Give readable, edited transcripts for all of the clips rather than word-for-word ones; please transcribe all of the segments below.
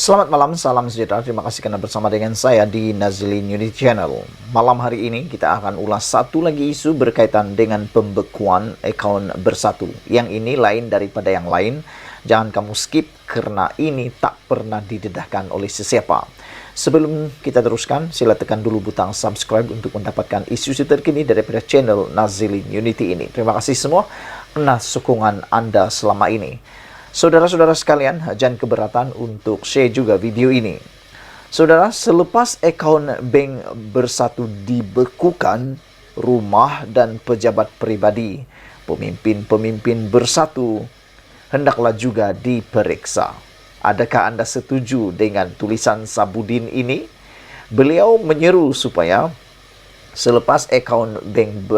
Selamat malam, salam sejahtera. Terima kasih karena bersama dengan saya di Nazilin Unity Channel. Malam hari ini kita akan ulas satu lagi isu berkaitan dengan pembekuan akun Bersatu. Yang ini lain daripada yang lain. Jangan kamu skip karena ini tak pernah didedahkan oleh sesiapa. Sebelum kita teruskan, sila tekan dulu butang subscribe untuk mendapatkan isu-isu terkini daripada channel Nazilin Unity ini. Terima kasih semua atas sokongan Anda selama ini. Saudara-saudara sekalian, jangan keberatan untuk share juga video ini. Saudara, selepas akaun bank Bersatu dibekukan, rumah dan pejabat pribadi, pemimpin-pemimpin Bersatu hendaklah juga diperiksa. Adakah Anda setuju dengan tulisan Sabudin ini? Beliau menyeru supaya selepas akaun bank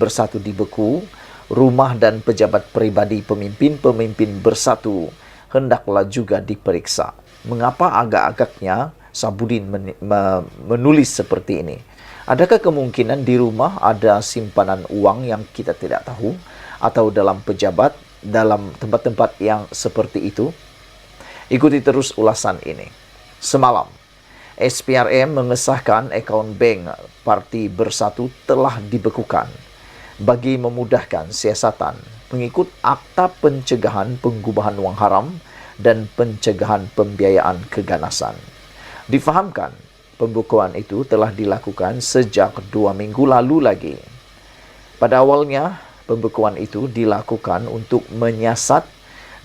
Bersatu dibeku, rumah dan pejabat pribadi pemimpin-pemimpin Bersatu hendaklah juga diperiksa. Mengapa agak-agaknya Sabudin menulis seperti ini? Adakah kemungkinan di rumah ada simpanan uang yang kita tidak tahu? Atau dalam pejabat, dalam tempat-tempat yang seperti itu? Ikuti terus ulasan ini. Semalam, SPRM mengesahkan akaun bank Parti Bersatu telah dibekukan bagi memudahkan siasatan mengikut Akta Pencegahan Pengubahan Wang Haram dan Pencegahan Pembiayaan Keganasan. Difahamkan, pembekuan itu telah dilakukan sejak 2 minggu lalu lagi. Pada awalnya, pembekuan itu dilakukan untuk menyiasat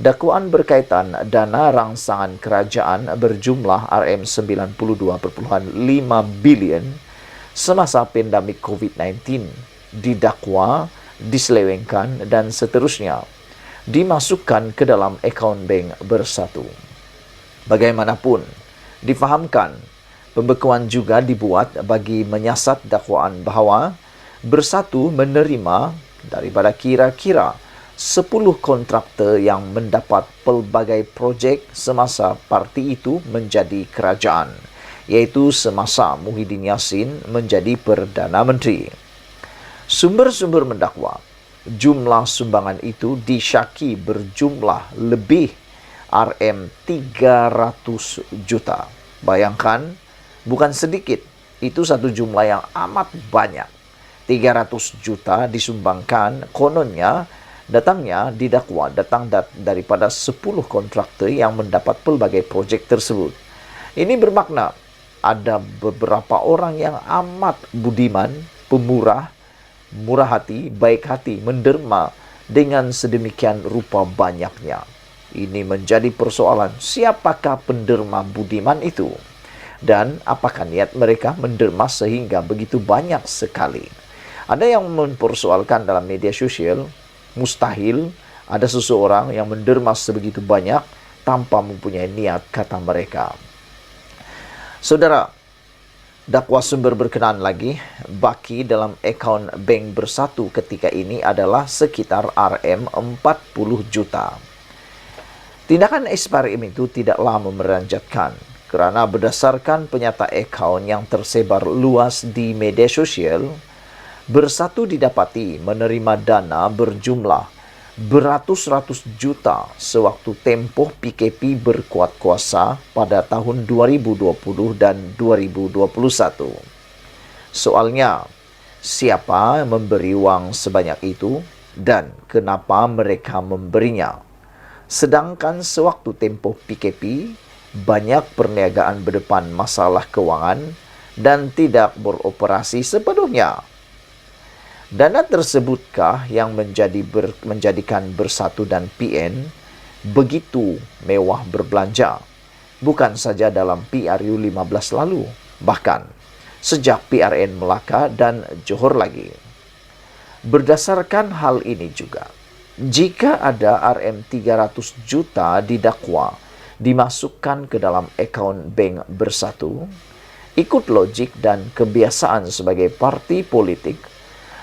dakwaan berkaitan dana rangsangan kerajaan berjumlah RM92.5 bilion semasa pandemik COVID-19, didakwa, diselewengkan, dan seterusnya dimasukkan ke dalam akaun bank Bersatu. Bagaimanapun, difahamkan, pembekuan juga dibuat bagi menyiasat dakwaan bahawa Bersatu menerima daripada kira-kira 10 kontraktor yang mendapat pelbagai projek semasa parti itu menjadi kerajaan, iaitu semasa Muhyiddin Yassin menjadi Perdana Menteri. Sumber-sumber mendakwa, jumlah sumbangan itu disyaki berjumlah lebih RM300 juta. Bayangkan, bukan sedikit, itu satu jumlah yang amat banyak. 300 juta disumbangkan, kononnya datangnya didakwa datang daripada 10 kontraktor yang mendapat pelbagai projek tersebut. Ini bermakna ada beberapa orang yang amat budiman, pemurah, murah hati, baik hati, menderma dengan sedemikian rupa banyaknya. Ini menjadi persoalan, siapakah penderma budiman itu? Dan apakah niat mereka menderma sehingga begitu banyak sekali? Ada yang mempersoalkan dalam media sosial, mustahil ada seseorang yang menderma sebegitu banyak tanpa mempunyai niat, kata mereka. Saudara, dakwa sumber berkenaan lagi, baki dalam akaun bank Bersatu ketika ini adalah sekitar RM40 juta. Tindakan SPRM itu tidaklah memeranjatkan, kerana berdasarkan penyata akaun yang tersebar luas di media sosial, Bersatu didapati menerima dana berjumlah beratus-ratus juta sewaktu tempoh PKP berkuat kuasa pada tahun 2020 dan 2021. Soalnya, siapa memberi wang sebanyak itu dan kenapa mereka memberinya? Sedangkan sewaktu tempoh PKP, banyak perniagaan berdepan masalah kewangan dan tidak beroperasi sepenuhnya. Dana tersebutkah yang menjadikan Bersatu dan PN begitu mewah berbelanja? Bukan saja dalam PRU 15 lalu, bahkan sejak PRN Melaka dan Johor lagi. Berdasarkan hal ini juga, jika ada RM300 juta didakwa dimasukkan ke dalam akaun bank Bersatu, ikut logik dan kebiasaan sebagai parti politik,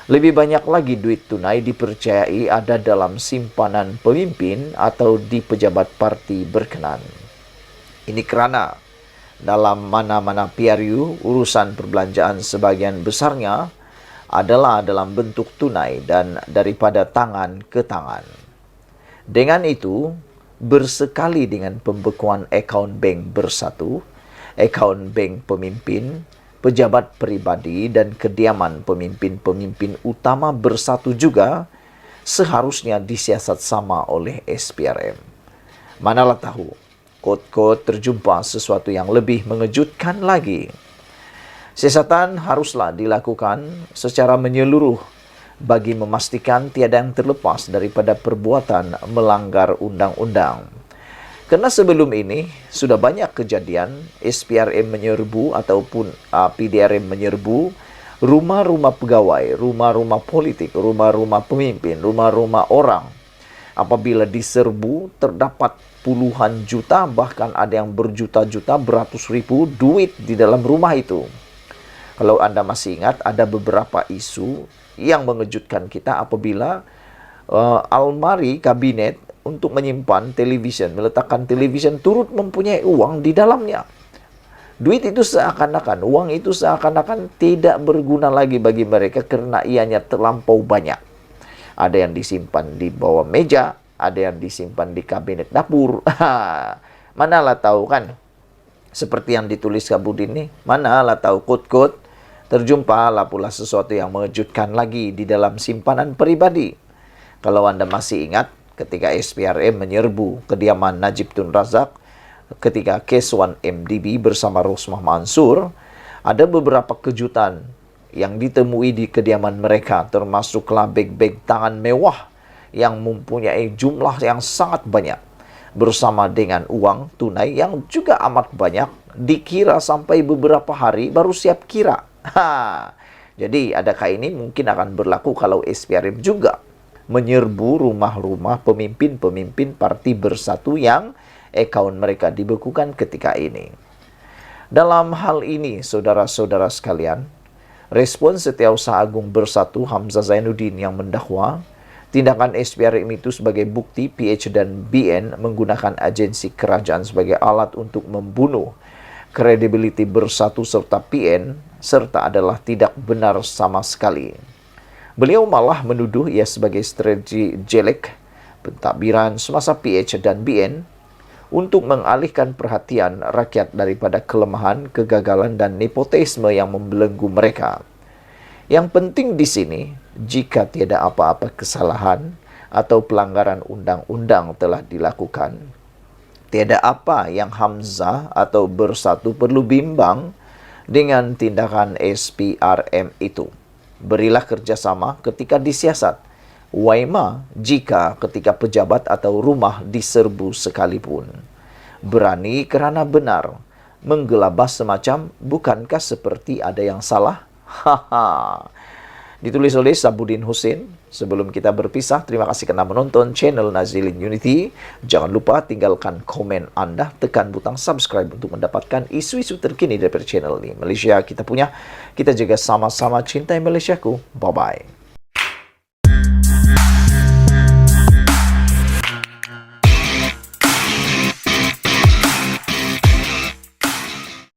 lebih banyak lagi duit tunai dipercayai ada dalam simpanan pemimpin atau di pejabat parti berkenan. Ini kerana dalam mana-mana PRU, urusan perbelanjaan sebagian besarnya adalah dalam bentuk tunai dan daripada tangan ke tangan. Dengan itu, bersekali dengan pembekuan akaun bank bersatu, akaun bank pemimpin, pejabat pribadi dan kediaman pemimpin-pemimpin utama bersatu juga seharusnya disiasat sama oleh SPRM. Manalah tahu, kot-kot terjumpa sesuatu yang lebih mengejutkan lagi. Siasatan haruslah dilakukan secara menyeluruh bagi memastikan tiada yang terlepas daripada perbuatan melanggar undang-undang. Karena sebelum ini sudah banyak kejadian SPRM menyerbu ataupun PDRM menyerbu rumah-rumah pegawai, rumah-rumah politik, rumah-rumah pemimpin, rumah-rumah orang. Apabila diserbu terdapat puluhan juta, bahkan ada yang berjuta-juta, beratus ribu duit di dalam rumah itu. Kalau Anda masih ingat, ada beberapa isu yang mengejutkan kita apabila almari kabinet untuk menyimpan televisyen, meletakkan televisyen turut mempunyai uang di dalamnya. Duit itu seakan-akan, uang itu seakan-akan tidak berguna lagi bagi mereka karena ianya terlampau banyak. Ada yang disimpan di bawah meja, ada yang disimpan di kabinet dapur. Manalah tahu kan, seperti yang ditulis Kak Budin ini, manalah tahu kot-kot, terjumpalah pula sesuatu yang mengejutkan lagi di dalam simpanan pribadi. Kalau Anda masih ingat, ketika SPRM menyerbu kediaman Najib Tun Razak, ketika Keswan MDB bersama Rosmah Mansur, ada beberapa kejutan yang ditemui di kediaman mereka, termasuklah beg-beg tangan mewah yang mempunyai jumlah yang sangat banyak, bersama dengan uang tunai yang juga amat banyak, dikira sampai beberapa hari baru siap kira. Jadi adakah ini mungkin akan berlaku kalau SPRM juga menyerbu rumah-rumah pemimpin-pemimpin parti bersatu yang akaun mereka dibekukan ketika ini. Dalam hal ini, saudara-saudara sekalian, respon Setiausaha Agung Bersatu Hamzah Zainuddin yang mendakwa tindakan SPRM itu sebagai bukti PH dan BN menggunakan agensi kerajaan sebagai alat untuk membunuh kredibiliti Bersatu serta PN serta adalah tidak benar sama sekali. Beliau malah menuduh ia sebagai strategi jelek pentadbiran semasa PH dan BN untuk mengalihkan perhatian rakyat daripada kelemahan, kegagalan, dan nepotisme yang membelenggu mereka. Yang penting di sini, jika tiada apa-apa kesalahan atau pelanggaran undang-undang telah dilakukan, tiada apa yang Hamzah atau Bersatu perlu bimbang dengan tindakan SPRM itu. Berilah kerjasama ketika disiasat, waima jika ketika pejabat atau rumah diserbu sekalipun. Berani kerana benar, menggelabah semacam bukankah seperti ada yang salah? Haha. Ditulis oleh Sabudin Husin. Sebelum kita berpisah, terima kasih karena menonton channel Nazilin Unity. Jangan lupa tinggalkan komen Anda, tekan butang subscribe untuk mendapatkan isu-isu terkini dari channel ini. Malaysia kita punya, kita juga sama-sama cintai Malaysiaku. Bye-bye.